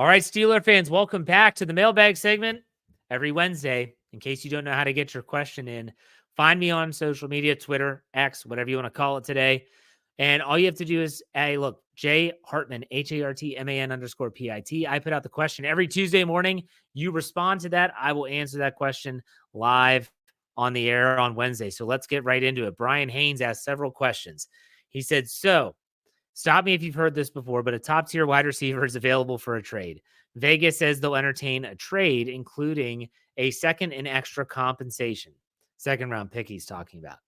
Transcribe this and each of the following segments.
All right, Steeler fans, welcome back to the Mailbag Segment. Every Wednesday, in case you don't know how to get your question in, find me on social media, Twitter, X, whatever you want to call it today. And all you have to do is, hey, look, J Hartman, HARTMAN_PIT. I put out the question every Tuesday morning. You respond to that. I will answer that question live on the air on Wednesday. So let's get right into it. Brian Haynes asked several questions. He said, stop me if you've heard this before, but a top-tier wide receiver is available for a trade. Vegas says they'll entertain a trade, including a second and extra compensation. Second-round pick he's talking about.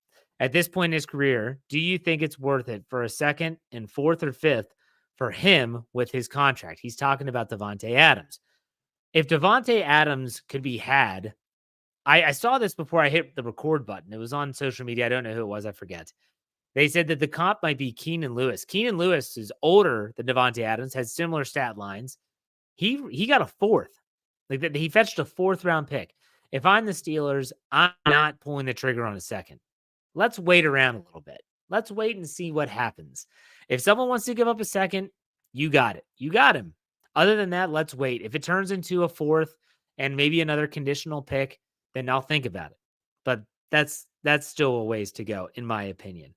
At this point in his career, do you think it's worth it for a second and fourth or fifth for him with his contract? He's talking about Davante Adams. If Davante Adams could be had, I saw this before I hit the record button. It was on social media. I don't know who it was. I forget. They said that the comp might be Keenan Lewis. Keenan Lewis is older than Davante Adams, has similar stat lines. He got a fourth. Like he fetched a fourth-round pick. If I'm the Steelers, I'm not pulling the trigger on a second. Let's wait around a little bit. Let's wait and see what happens. If someone wants to give up a second, you got it. You got him. Other than that, let's wait. If it turns into a fourth and maybe another conditional pick, then I'll think about it. But that's still a ways to go, in my opinion.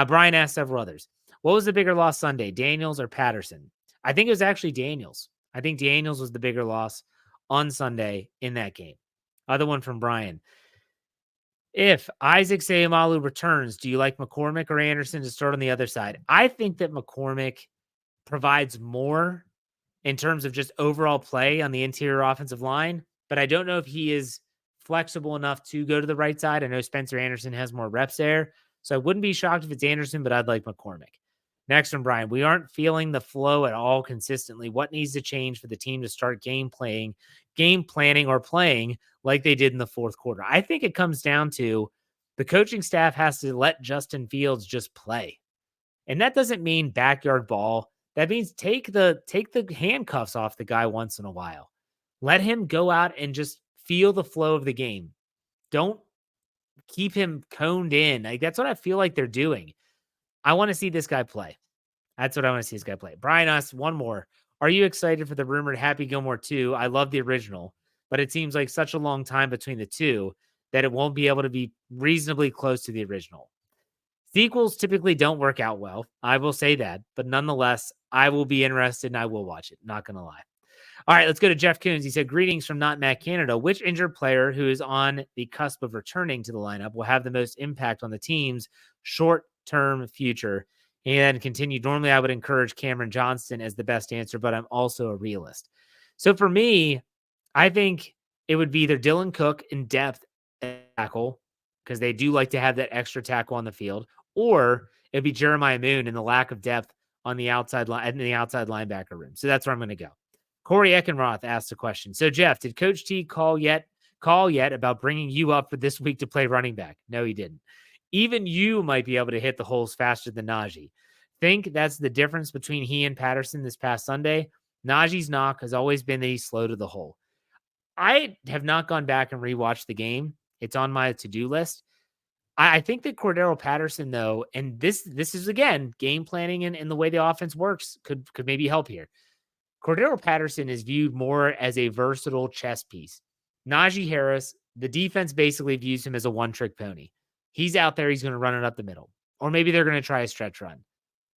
Brian asked several others. What was the bigger loss Sunday, Daniels or Patterson? I think it was actually Daniels. I think Daniels was the bigger loss on Sunday in that game. Other one from Brian. If Isaac Seumalo returns, do you like McCormick or Anderson to start on the other side? I think that McCormick provides more in terms of just overall play on the interior offensive line, but I don't know if he is flexible enough to go to the right side. I know Spencer Anderson has more reps there, so I wouldn't be shocked if it's Anderson, but I'd like McCormick. Next from Brian, we aren't feeling the flow at all consistently. What needs to change for the team to start game planning or playing like they did in the fourth quarter? I think it comes down to the coaching staff has to let Justin Fields just play. And that doesn't mean backyard ball. That means take the handcuffs off the guy once in a while. Let him go out and just feel the flow of the game. Don't keep him coned in. Like, that's what I feel like they're doing. I want to see this guy play. That's what I want to see this guy play. Brian asked one more. Are you excited for the rumored Happy Gilmore 2? I love the original, but it seems like such a long time between the two that it won't be able to be reasonably close to the original. Sequels typically don't work out well. I will say that, but nonetheless, I will be interested and I will watch it. Not going to lie. All right, let's go to Jeff Coons. He said, greetings from Not Matt Canada. Which injured player who is on the cusp of returning to the lineup will have the most impact on the team's short-term future? And continued, normally I would encourage Cameron Johnston as the best answer, but I'm also a realist. So for me, I think it would be either Dylan Cook in depth tackle, because they do like to have that extra tackle on the field, or it'd be Jeremiah Moon in the lack of depth on the outside line in the outside linebacker room. So that's where I'm going to go. Corey Eckenroth asked a question. So Jeff, did Coach T call yet about bringing you up for this week to play running back? No, he didn't. Even you might be able to hit the holes faster than Najee. Think that's the difference between he and Patterson this past Sunday. Najee's knock has always been that he's slow to the hole. I have not gone back and rewatched the game. It's on my to-do list. I think that Cordero Patterson, though, and this is, again, game planning and the way the offense works could maybe help here. Cordero Patterson is viewed more as a versatile chess piece. Najee Harris, the defense basically views him as a one-trick pony. He's out there. He's going to run it up the middle. Or maybe they're going to try a stretch run.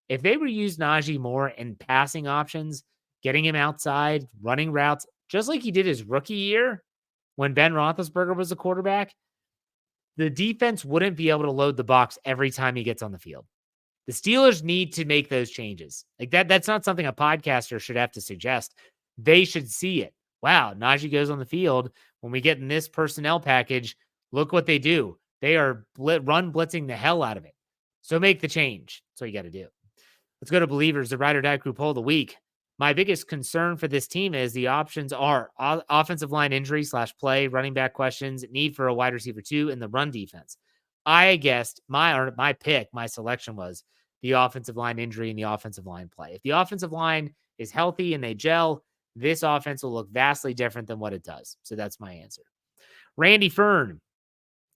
If they were use Najee more in passing options, getting him outside, running routes, just like he did his rookie year when Ben Roethlisberger was the quarterback, the defense wouldn't be able to load the box every time he gets on the field. The Steelers need to make those changes. Like that's not something a podcaster should have to suggest. They should see it. Wow, Najee goes on the field. When we get in this personnel package, look what they do. They are run blitzing the hell out of it. So make the change. That's what you got to do. Let's go to Believers, the Ride or Die Crew poll of the week. My biggest concern for this team is the options are offensive line injury / play, running back questions, need for a wide receiver 2, and the run defense. I guessed my selection was the offensive line injury and the offensive line play. If the offensive line is healthy and they gel, this offense will look vastly different than what it does. So that's my answer. Randy Fern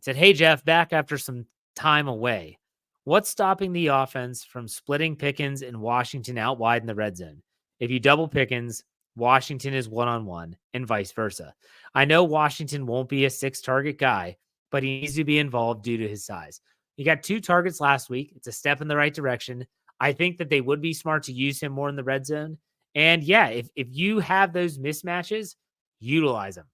said, hey, Jeff, back after some time away. What's stopping the offense from splitting Pickens and Washington out wide in the red zone? If you double Pickens, Washington is one-on-one, and vice versa. I know Washington won't be a 6-target guy, but he needs to be involved due to his size. He got 2 targets last week. It's a step in the right direction. I think that they would be smart to use him more in the red zone. And yeah, if you have those mismatches, utilize them.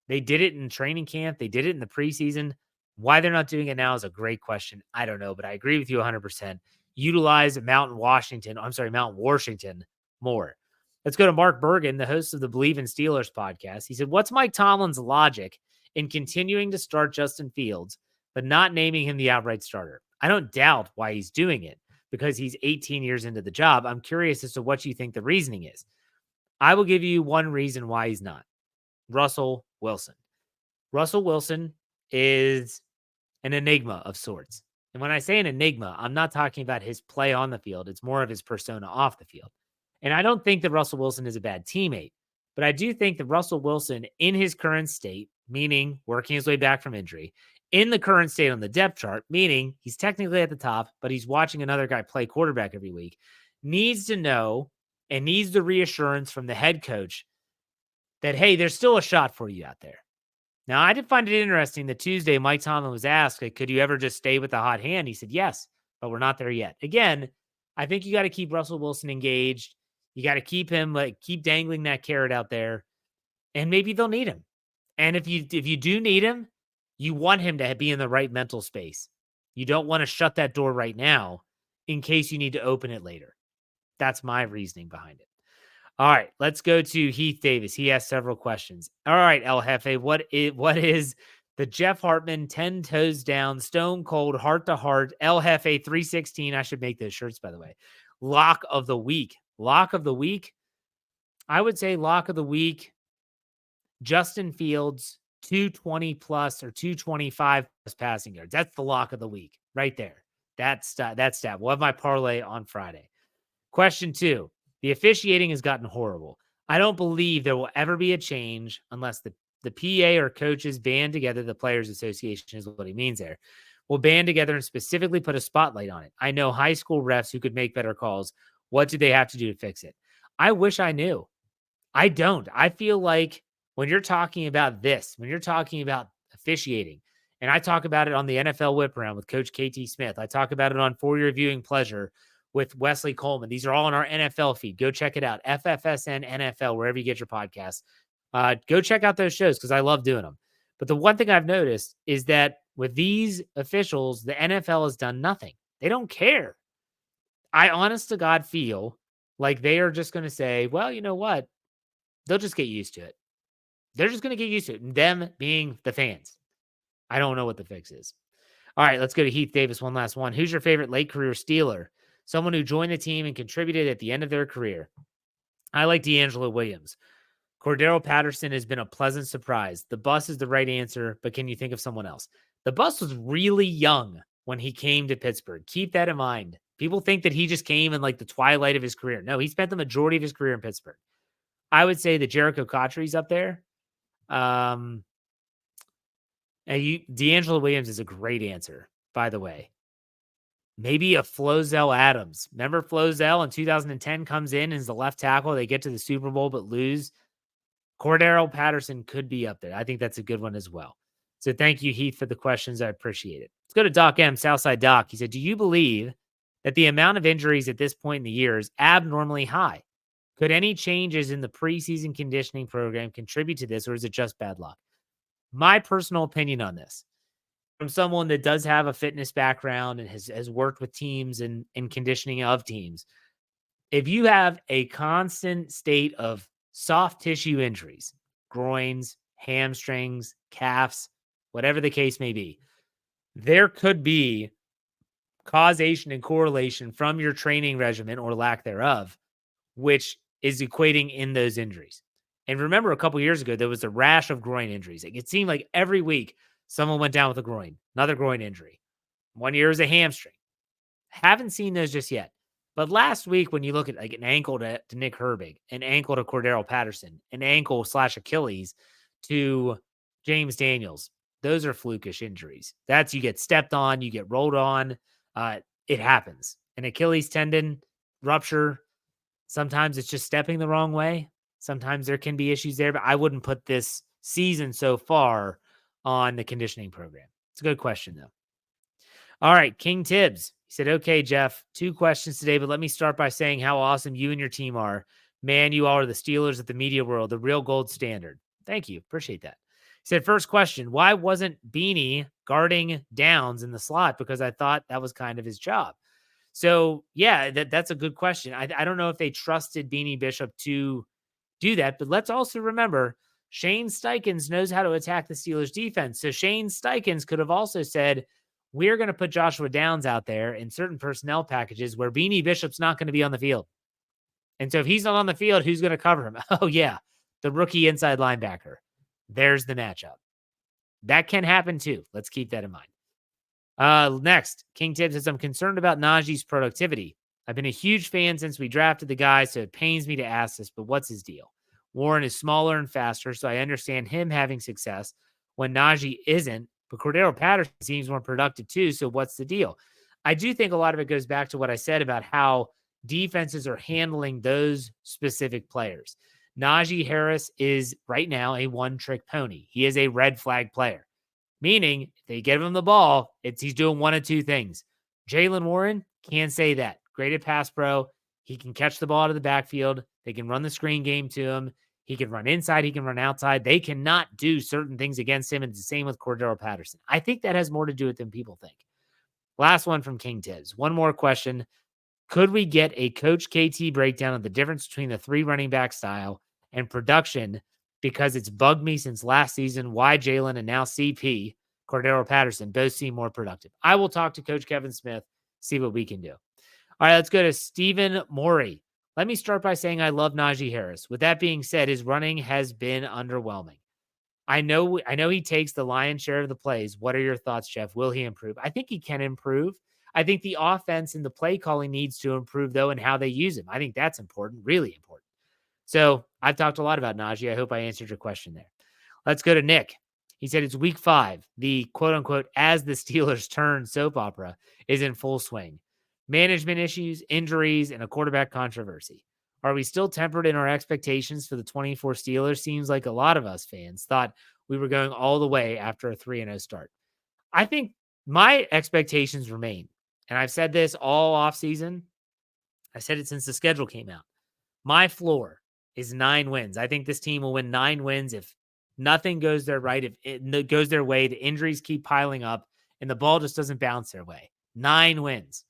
They did it in training camp. They did it in the preseason. Why they're not doing it now is a great question. I don't know, but I agree with you 100%. Utilize Mount Washington more. Let's go to Mark Bergen, the host of the Believe in Steelers podcast. He said, what's Mike Tomlin's logic in continuing to start Justin Fields, but not naming him the outright starter? I don't doubt why he's doing it because he's 18 years into the job. I'm curious as to what you think the reasoning is. I will give you one reason why he's not. Russell Wilson. Russell Wilson is an enigma of sorts. And when I say an enigma, I'm not talking about his play on the field. It's more of his persona off the field. And I don't think that Russell Wilson is a bad teammate, but I do think that Russell Wilson in his current state, meaning working his way back from injury, in the current state on the depth chart, meaning he's technically at the top, but he's watching another guy play quarterback every week, needs to know and needs the reassurance from the head coach that, hey, there's still a shot for you out there. Now, I did find it interesting that Tuesday, Mike Tomlin was asked, like, could you ever just stay with the hot hand? He said, yes, but we're not there yet. Again, I think you got to keep Russell Wilson engaged. You got to keep him, keep dangling that carrot out there, and maybe they'll need him. And if you do need him, you want him to be in the right mental space. You don't want to shut that door right now in case you need to open it later. That's my reasoning behind it. All right, let's go to Heath Davis. He has several questions. All right, El Jefe, what is the Jeff Hartman 10 toes down, stone cold, heart to heart, El Jefe 316? I should make those shirts, by the way. Lock of the week. Lock of the week. I would say lock of the week, Justin Fields, 220 plus or 225 plus passing yards. That's the lock of the week right there. That's stat. We'll have my parlay on Friday. Question 2. The officiating has gotten horrible. I don't believe there will ever be a change unless the PA or coaches band together. The Players Association is what he means there. Will band together and specifically put a spotlight on it. I know high school refs who could make better calls. What do they have to do to fix it? I wish I knew. I don't. I feel like when you're talking about this, when you're talking about officiating, and I talk about it on the NFL Whip Around with Coach KT Smith. I talk about it on For Your Viewing Pleasure with Wesley Coleman. These are all on our NFL feed. Go check it out. FFSN NFL, wherever you get your podcasts. Go check out those shows because I love doing them. But the one thing I've noticed is that with these officials, the NFL has done nothing. They don't care. I honest to God feel like they are just going to say, well, you know what? They'll just get used to it. They're just going to get used to it. Them being the fans. I don't know what the fix is. All right, let's go to Heath Davis. One last one. Who's your favorite late career Steeler? Someone who joined the team and contributed at the end of their career. I like D'Angelo Williams. Cordero Patterson has been a pleasant surprise. The bus is the right answer, but can you think of someone else? The bus was really young when he came to Pittsburgh. Keep that in mind. People think that he just came in like the twilight of his career. No, he spent the majority of his career in Pittsburgh. I would say that Jericho Cotchery's up there. And D'Angelo Williams is a great answer, by the way. Maybe a Flozell Adams. Remember Flozell in 2010 comes in as the left tackle. They get to the Super Bowl but lose. Cordero Patterson could be up there. I think that's a good one as well. So thank you, Heath, for the questions. I appreciate it. Let's go to Doc M, Southside Doc. He said, do you believe that the amount of injuries at this point in the year is abnormally high? Could any changes in the preseason conditioning program contribute to this, or is it just bad luck? My personal opinion on this, from someone that does have a fitness background and has worked with teams and conditioning of teams, if you have a constant state of soft tissue injuries, groins, hamstrings, calves, whatever the case may be, there could be causation and correlation from your training regimen or lack thereof, which is equating in those injuries. And remember, a couple years ago, there was a rash of groin injuries. It seemed like every week someone went down with a groin, another groin injury. 1 year is a hamstring. Haven't seen those just yet. But last week, when you look at like an ankle to Nick Herbig, an ankle to Cordero Patterson, an ankle/Achilles to James Daniels, those are flukish injuries. That's you get stepped on, you get rolled on. It happens. An Achilles tendon rupture, sometimes it's just stepping the wrong way. Sometimes there can be issues there, but I wouldn't put this season so far on the conditioning program. It's a good question, though. All right, King Tibbs. He said, okay, Jeff, 2 questions today, but let me start by saying how awesome you and your team are. Man, you all are the Steelers of the media world, the real gold standard. Thank you. Appreciate that. He said, first question, why wasn't Beanie guarding Downs in the slot? Because I thought that was kind of his job. So, yeah, that's a good question. I don't know if they trusted Beanie Bishop to do that, but let's also remember Shane Steichens knows how to attack the Steelers defense. So Shane Steichens could have also said, we're going to put Joshua Downs out there in certain personnel packages where Beanie Bishop's not going to be on the field. And so if he's not on the field, who's going to cover him? Oh, yeah, the rookie inside linebacker. There's the matchup. That can happen too. Let's keep that in mind. Next, King Tibbs says, I'm concerned about Najee's productivity. I've been a huge fan since we drafted the guy, so it pains me to ask this, but what's his deal? Warren is smaller and faster, so I understand him having success when Najee isn't, but Cordero Patterson seems more productive too, so what's the deal? I do think a lot of it goes back to what I said about how defenses are handling those specific players. Najee Harris is right now a one-trick pony. He is a red flag player, meaning if they give him the ball, he's doing one of two things. Jaylen Warren can't say that. Great at pass pro. He can catch the ball out of the backfield. They can run the screen game to him. He can run inside. He can run outside. They cannot do certain things against him. And it's the same with Cordero Patterson. I think that has more to do with than people think. Last one from King Tibbs. One more question. Could we get a Coach KT breakdown of the difference between the 3 running back style and production? Because it's bugged me since last season why Jalen and now CP, Cordero Patterson, both seem more productive. I will talk to Coach Kevin Smith, see what we can do. All right, let's go to Stephen Morey. Let me start by saying I love Najee Harris. With that being said, his running has been underwhelming. I know he takes the lion's share of the plays. What are your thoughts, Jeff? Will he improve? I think he can improve. I think the offense and the play calling needs to improve, though, and how they use him. I think that's important, really important. So I've talked a lot about Najee. I hope I answered your question there. Let's go to Nick. He said it's week 5. The quote-unquote as the Steelers turn soap opera is in full swing. Management issues, injuries, and a quarterback controversy. Are we still tempered in our expectations for the 24 Steelers? Seems like a lot of us fans thought we were going all the way after a 3-0 start. I think my expectations remain. And I've said this all offseason. I said it since the schedule came out. My floor is 9 wins. I think this team will win 9 wins if nothing goes their right, if it goes their way, the injuries keep piling up, and the ball just doesn't bounce their way. 9 wins.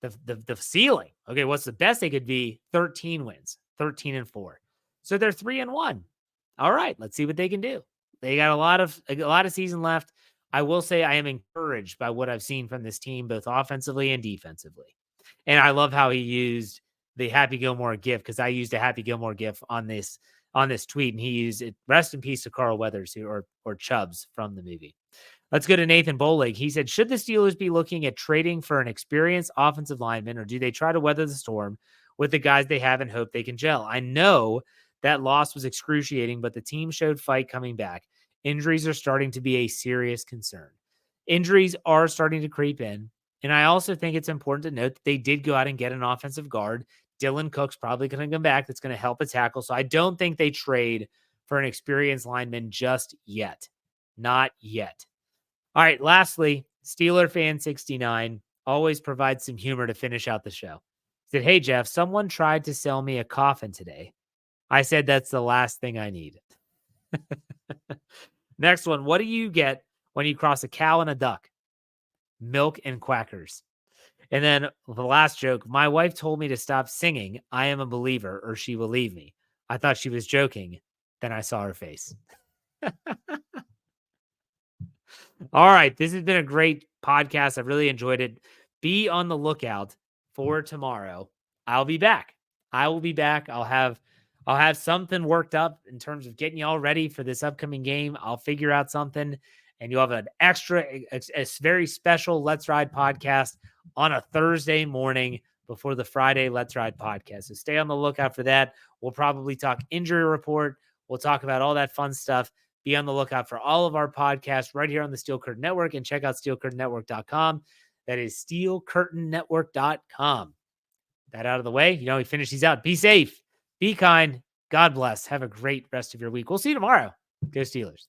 The ceiling. Okay, what's the best they could be? 13 wins, 13-4. So they're 3-1. All right, let's see what they can do. They got a lot of season left. I will say I am encouraged by what I've seen from this team, both offensively and defensively. And I love how he used the Happy Gilmore gif, because I used a Happy Gilmore gif on this tweet, and he used it. Rest in peace to Carl Weathers, or Chubbs from the movie. Let's go to Nathan Bowleg. He said, should the Steelers be looking at trading for an experienced offensive lineman, or do they try to weather the storm with the guys they have and hope they can gel? I know that loss was excruciating, but the team showed fight coming back. Injuries are starting to be a serious concern. Injuries are starting to creep in. And I also think it's important to note that they did go out and get an offensive guard. Dylan Cook's probably going to come back. That's going to help a tackle. So I don't think they trade for an experienced lineman just yet. Not yet. All right, lastly, Steeler fan 69 always provides some humor to finish out the show. He said, hey, Jeff, someone tried to sell me a coffin today. I said that's the last thing I need. Next one, what do you get when you cross a cow and a duck? Milk and quackers. And then the last joke, my wife told me to stop singing, I am a believer, or she will leave me. I thought she was joking. Then I saw her face. All right. This has been a great podcast. I've really enjoyed it. Be on the lookout for tomorrow. I'll be back. I will be back. I'll have something worked up in terms of getting y'all ready for this upcoming game. I'll figure out something, and you'll have an extra, a very special Let's Ride podcast on a Thursday morning before the Friday Let's Ride podcast. So stay on the lookout for that. We'll probably talk injury report. We'll talk about all that fun stuff. Be on the lookout for all of our podcasts right here on the Steel Curtain Network, and check out steelcurtainnetwork.com. That is steelcurtainnetwork.com. That out of the way. We finish these out. Be safe. Be kind. God bless. Have a great rest of your week. We'll see you tomorrow. Go Steelers.